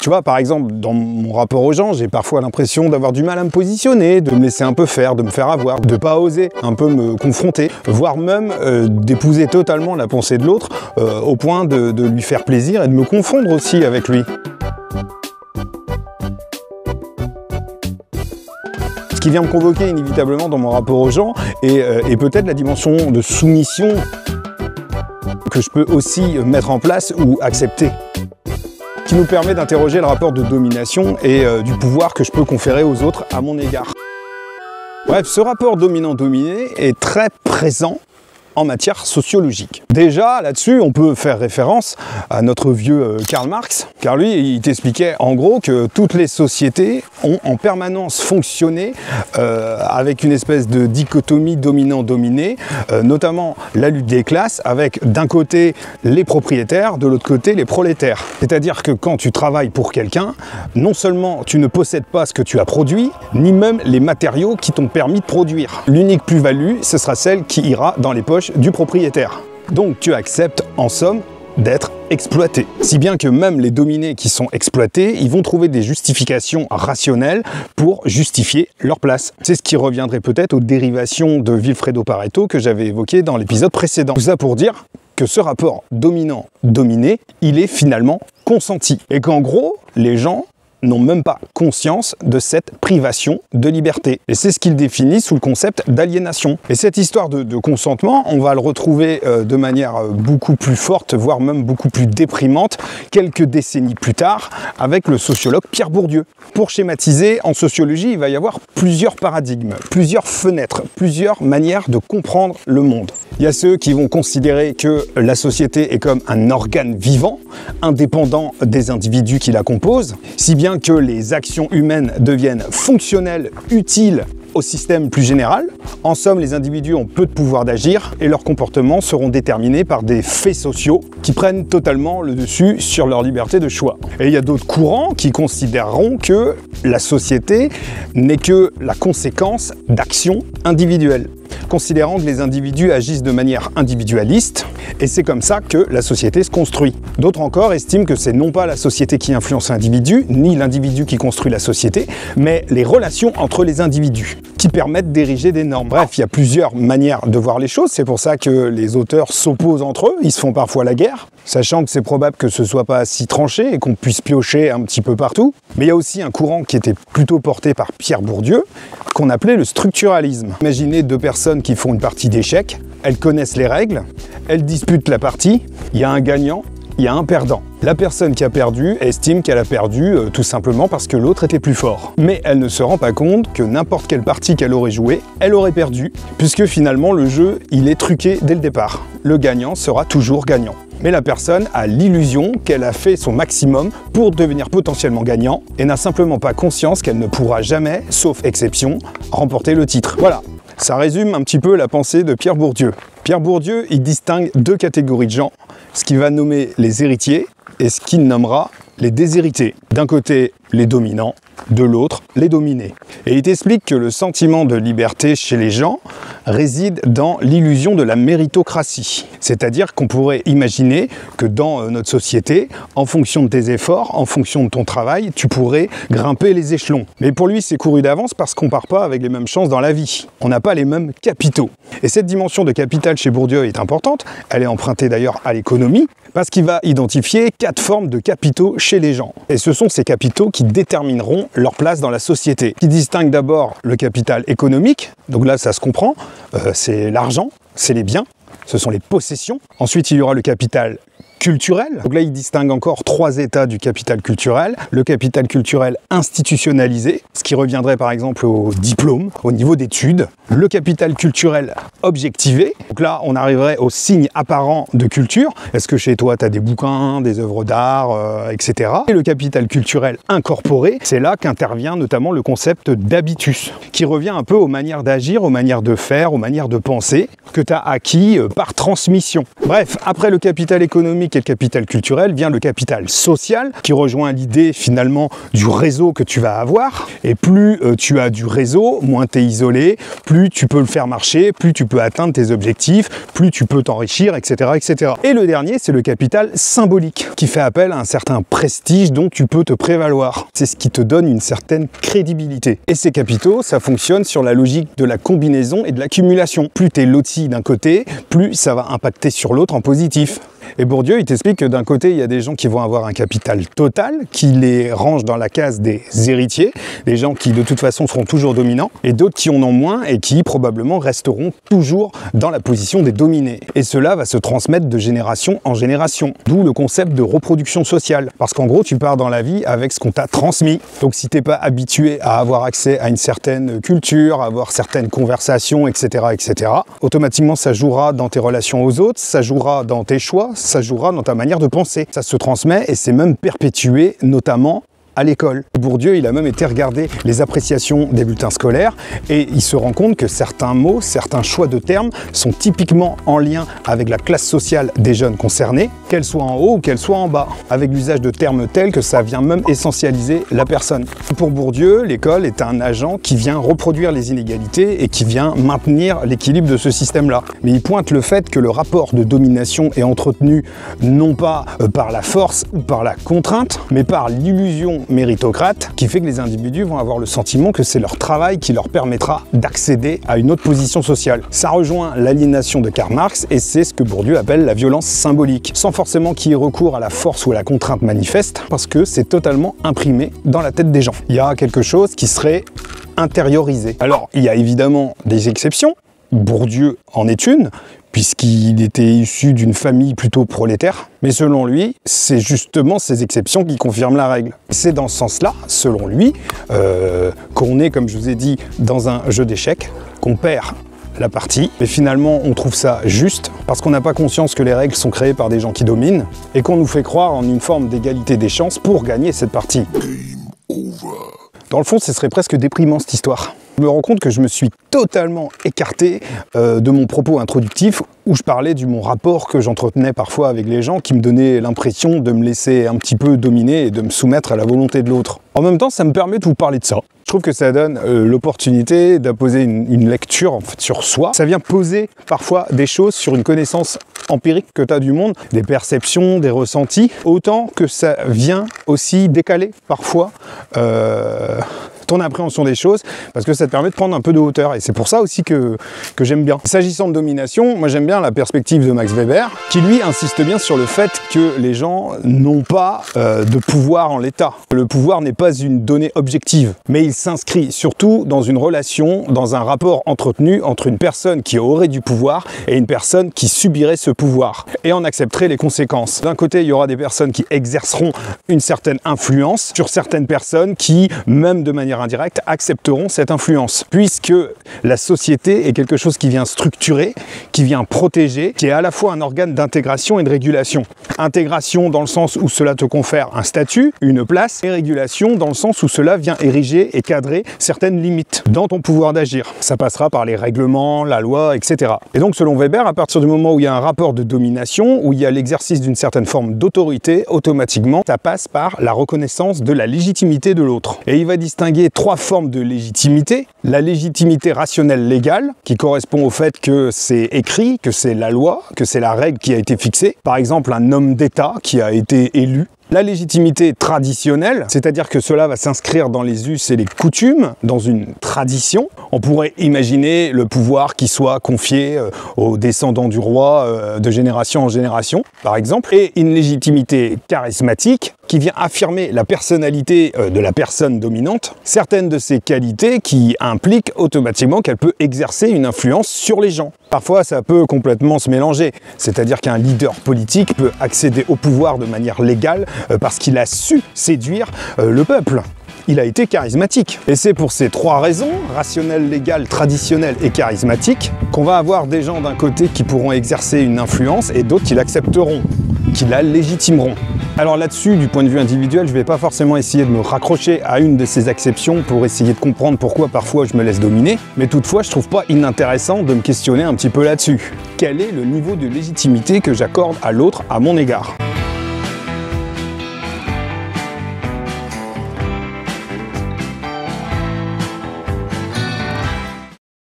Tu vois, par exemple, dans mon rapport aux gens, j'ai parfois l'impression d'avoir du mal à me positionner, de me laisser un peu faire, de me faire avoir, de pas oser un peu me confronter, voire même d'épouser totalement la pensée de l'autre au point de lui faire plaisir et de me confondre aussi avec lui. Ce qui vient me convoquer inévitablement dans mon rapport aux gens est peut-être la dimension de soumission que je peux aussi mettre en place ou accepter, qui nous permet d'interroger le rapport de domination et du pouvoir que je peux conférer aux autres à mon égard. Bref, ce rapport dominant-dominé est très présent en matière sociologique. Déjà, là-dessus, on peut faire référence à notre vieux Karl Marx, car lui, il t'expliquait en gros que toutes les sociétés ont en permanence fonctionné avec une espèce de dichotomie dominant-dominé, notamment la lutte des classes, avec d'un côté les propriétaires, de l'autre côté les prolétaires. C'est-à-dire que quand tu travailles pour quelqu'un, non seulement tu ne possèdes pas ce que tu as produit, ni même les matériaux qui t'ont permis de produire. L'unique plus-value, ce sera celle qui ira dans les poches du propriétaire. Donc tu acceptes en somme d'être exploité. Si bien que même les dominés qui sont exploités, ils vont trouver des justifications rationnelles pour justifier leur place. C'est ce qui reviendrait peut-être aux dérivations de Vilfredo Pareto que j'avais évoqué dans l'épisode précédent. Tout ça pour dire que ce rapport dominant-dominé, il est finalement consenti. Et qu'en gros, les gens n'ont même pas conscience de cette privation de liberté. Et c'est ce qu'ils définissent sous le concept d'aliénation. Et cette histoire de consentement, on va le retrouver de manière beaucoup plus forte, voire même beaucoup plus déprimante, quelques décennies plus tard, avec le sociologue Pierre Bourdieu. Pour schématiser, en sociologie, il va y avoir plusieurs paradigmes, plusieurs fenêtres, plusieurs manières de comprendre le monde. Il y a ceux qui vont considérer que la société est comme un organe vivant, indépendant des individus qui la composent, si bien que les actions humaines deviennent fonctionnelles, utiles au système plus général. En somme, les individus ont peu de pouvoir d'agir et leurs comportements seront déterminés par des faits sociaux qui prennent totalement le dessus sur leur liberté de choix. Et il y a d'autres courants qui considéreront que la société n'est que la conséquence d'actions individuelles, considérant que les individus agissent de manière individualiste, et c'est comme ça que la société se construit. D'autres encore estiment que c'est non pas la société qui influence l'individu, ni l'individu qui construit la société, mais les relations entre les individus, qui permettent d'ériger des normes. Bref, il y a plusieurs manières de voir les choses, c'est pour ça que les auteurs s'opposent entre eux, ils se font parfois la guerre, sachant que c'est probable que ce soit pas si tranché et qu'on puisse piocher un petit peu partout. Mais il y a aussi un courant qui était plutôt porté par Pierre Bourdieu, qu'on appelait le structuralisme. Imaginez deux personnes qui font une partie d'échecs, elles connaissent les règles, elles disputent la partie, il y a un gagnant, il y a un perdant. La personne qui a perdu estime qu'elle a perdu tout simplement parce que l'autre était plus fort. Mais elle ne se rend pas compte que n'importe quelle partie qu'elle aurait jouée, elle aurait perdu, puisque finalement le jeu, il est truqué dès le départ. Le gagnant sera toujours gagnant. Mais la personne a l'illusion qu'elle a fait son maximum pour devenir potentiellement gagnant et n'a simplement pas conscience qu'elle ne pourra jamais, sauf exception, remporter le titre. Voilà, ça résume un petit peu la pensée de Pierre Bourdieu. Pierre Bourdieu, il distingue deux catégories de gens, ce qu'il va nommer les héritiers et ce qu'il nommera les déshérités. D'un côté, les dominants, de l'autre, les dominés. Et il t'explique que le sentiment de liberté chez les gens réside dans l'illusion de la méritocratie. C'est-à-dire qu'on pourrait imaginer que dans notre société, en fonction de tes efforts, en fonction de ton travail, tu pourrais grimper les échelons. Mais pour lui, c'est couru d'avance parce qu'on part pas avec les mêmes chances dans la vie. On n'a pas les mêmes capitaux. Et cette dimension de capital chez Bourdieu est importante. Elle est empruntée d'ailleurs à l'économie, parce qu'il va identifier 4 formes de capitaux chez les gens. Et ce sont ces capitaux qui détermineront leur place dans la société. Qui distingue d'abord le capital économique, donc là ça se comprend, c'est l'argent, c'est les biens, ce sont les possessions. Ensuite il y aura le capital culturel. Donc là, il distingue encore 3 états du capital culturel. Le capital culturel institutionnalisé, ce qui reviendrait par exemple au diplôme, au niveau d'études. Le capital culturel objectivé. Donc là, on arriverait aux signes apparents de culture. Est-ce que chez toi, tu as des bouquins, des œuvres d'art, etc. Et le capital culturel incorporé, c'est là qu'intervient notamment le concept d'habitus, qui revient un peu aux manières d'agir, aux manières de faire, aux manières de penser, que tu as acquis par transmission. Bref, après le capital économique économique et le capital culturel vient le capital social, qui rejoint l'idée finalement du réseau que tu vas avoir. Et plus tu as du réseau, moins tu es isolé, plus tu peux le faire marcher, plus tu peux atteindre tes objectifs, plus tu peux t'enrichir, etc., etc. Et le dernier, c'est le capital symbolique, qui fait appel à un certain prestige dont tu peux te prévaloir. C'est ce qui te donne une certaine crédibilité. Et ces capitaux, ça fonctionne sur la logique de la combinaison et de l'accumulation. Plus tu es loti d'un côté, plus ça va impacter sur l'autre en positif. Et Bourdieu, il t'explique que d'un côté, il y a des gens qui vont avoir un capital total, qui les range dans la case des héritiers, des gens qui de toute façon seront toujours dominants, et d'autres qui en ont moins et qui probablement resteront toujours dans la position des dominés. Et cela va se transmettre de génération en génération, d'où le concept de reproduction sociale. Parce qu'en gros, tu pars dans la vie avec ce qu'on t'a transmis. Donc si t'es pas habitué à avoir accès à une certaine culture, à avoir certaines conversations, etc., etc., automatiquement, ça jouera dans tes relations aux autres, ça jouera dans tes choix, ça jouera dans ta manière de penser. Ça se transmet et c'est même perpétué, notamment à l'école. Bourdieu, il a même été regarder les appréciations des bulletins scolaires et il se rend compte que certains mots, certains choix de termes sont typiquement en lien avec la classe sociale des jeunes concernés, qu'elle soit en haut ou qu'elle soit en bas, avec l'usage de termes tels que ça vient même essentialiser la personne. Pour Bourdieu, l'école est un agent qui vient reproduire les inégalités et qui vient maintenir l'équilibre de ce système-là. Mais il pointe le fait que le rapport de domination est entretenu non pas par la force ou par la contrainte, mais par l'illusion méritocrate qui fait que les individus vont avoir le sentiment que c'est leur travail qui leur permettra d'accéder à une autre position sociale. Ça rejoint l'aliénation de Karl Marx et c'est ce que Bourdieu appelle la violence symbolique, sans forcément qu'il y ait recours à la force ou à la contrainte manifeste, parce que c'est totalement imprimé dans la tête des gens. Il y a quelque chose qui serait intériorisé. Alors, il y a évidemment des exceptions, Bourdieu en est une, puisqu'il était issu d'une famille plutôt prolétaire. Mais selon lui, c'est justement ces exceptions qui confirment la règle. C'est dans ce sens-là, selon lui, qu'on est, comme je vous ai dit, dans un jeu d'échecs, qu'on perd la partie, mais finalement on trouve ça juste parce qu'on n'a pas conscience que les règles sont créées par des gens qui dominent et qu'on nous fait croire en une forme d'égalité des chances pour gagner cette partie. Dans le fond, ce serait presque déprimant cette histoire. Je me rends compte que je me suis totalement écarté de mon propos introductif où je parlais de mon rapport que j'entretenais parfois avec les gens qui me donnaient l'impression de me laisser un petit peu dominer et de me soumettre à la volonté de l'autre. En même temps, ça me permet de vous parler de ça. Je trouve que ça donne l'opportunité d'apposer une lecture en fait, sur soi. Ça vient poser parfois des choses sur une connaissance empirique que tu as du monde, des perceptions, des ressentis, autant que ça vient aussi décaler parfois ton appréhension des choses, parce que ça te permet de prendre un peu de hauteur, et c'est pour ça aussi que j'aime bien. S'agissant de domination, moi j'aime bien la perspective de Max Weber, qui lui insiste bien sur le fait que les gens n'ont pas de pouvoir en l'état. Le pouvoir n'est pas une donnée objective, mais il s'inscrit surtout dans une relation, dans un rapport entretenu entre une personne qui aurait du pouvoir et une personne qui subirait ce pouvoir, et en accepterait les conséquences. D'un côté, il y aura des personnes qui exerceront une certaine influence sur certaines personnes qui, même de manière indirecte, accepteront cette influence, puisque la société est quelque chose qui vient structurer, qui vient protéger, qui est à la fois un organe d'intégration et de régulation. Intégration dans le sens où cela te confère un statut, une place, et régulation dans le sens où cela vient ériger et cadrer certaines limites dans ton pouvoir d'agir. Ça passera par les règlements, la loi, etc. Et donc selon Weber, à partir du moment où il y a un rapport de domination, où il y a l'exercice d'une certaine forme d'autorité, automatiquement, ça passe par la reconnaissance de la légitimité de l'autre. Et il va distinguer trois formes de légitimité. La légitimité rationnelle légale, qui correspond au fait que c'est écrit, que c'est la loi, que c'est la règle qui a été fixée. Par exemple, un homme d'État qui a été élu. La légitimité traditionnelle, c'est-à-dire que cela va s'inscrire dans les us et les coutumes, dans une tradition. On pourrait imaginer le pouvoir qui soit confié aux descendants du roi de génération en génération, par exemple. Et une légitimité charismatique qui vient affirmer la personnalité de la personne dominante, certaines de ses qualités qui impliquent automatiquement qu'elle peut exercer une influence sur les gens. Parfois, ça peut complètement se mélanger, c'est-à-dire qu'un leader politique peut accéder au pouvoir de manière légale parce qu'il a su séduire le peuple. Il a été charismatique. Et c'est pour ces trois raisons, rationnelle, légale, traditionnelle et charismatique, qu'on va avoir des gens d'un côté qui pourront exercer une influence et d'autres qui l'accepteront, qui la légitimeront. Alors là-dessus, du point de vue individuel, je ne vais pas forcément essayer de me raccrocher à une de ces exceptions pour essayer de comprendre pourquoi parfois je me laisse dominer, mais toutefois je trouve pas inintéressant de me questionner un petit peu là-dessus. Quel est le niveau de légitimité que j'accorde à l'autre à mon égard ?